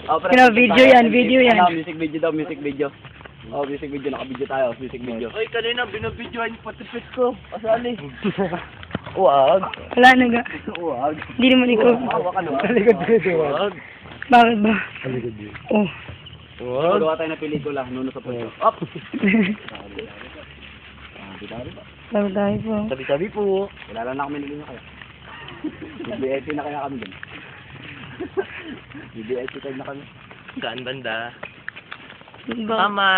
Oh, Video yan, video yan. Ano, music video daw, music video. Oh, music video, naka-video tayo, music video. Oy, kanina binabidyoan yung patipis ko. Pasali. Uwag. Wala na ga. Uwag. Hindi naman ikaw. Hawa ka naman. Talikod dito. Wag. Bakit ba? Talikod dito. Oh. Wag. Magawa tayo ng pelikula, nuno sa puso. Up! Sabi tayo po. Sabi-sabi po. Kilala na kami nila kaya. BBIC na kaya kami dun. BBIC tayo na kami. Saan banda? Ba? Tama.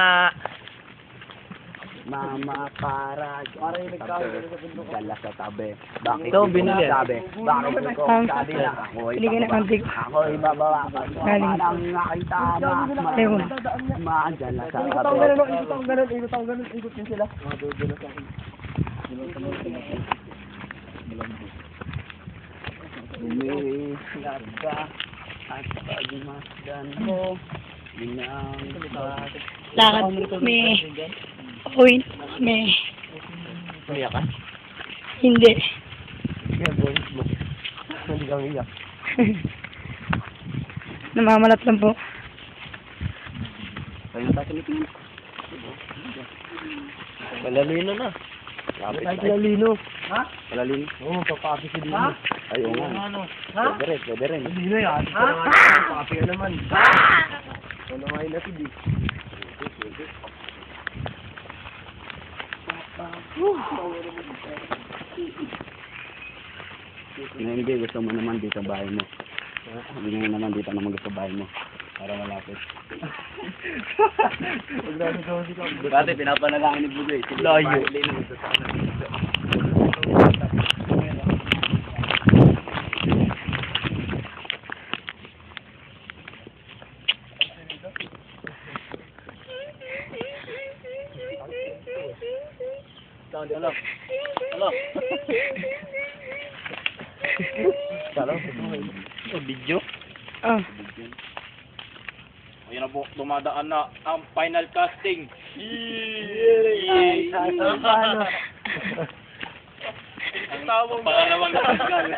Mama para dala sa tabi. Bakit Ito, binili. sabi? Bakit ko sabi na ako Hindi ka na antik. ako ibabawa ka. Galing. Parang nakita na Ewan. maandyan na sa Ikot tabi. ang ganun, ikot yun sila. Umiiyak ka at pagmasdan mo binang Lakad kami. Uwi na kami. Umiyak ka? Hindi. Kaya boy, hindi kang iyak. Namamalat lang po. Ayun tayo sa mitin. Malalino na. Kapit Kahit tayo. lalino. Ha? Palalin. Oo, papapi si Dino. Ayun nga. Ha? Pwede rin. Dino yan. Papapi ka naman. Ano nga yung nasid eh. Hindi, gusto mo naman dito ang bahay mo. Hindi mo naman dito naman gusto bahay mo. Para malapit. Dati pinapanalangin ni Bugay. Layo. Hello. Hello. Hello. Video? Oh. Ayan na po, dumadaan na ang final casting. Yay! Paano? Ang tawag pangalawang casting.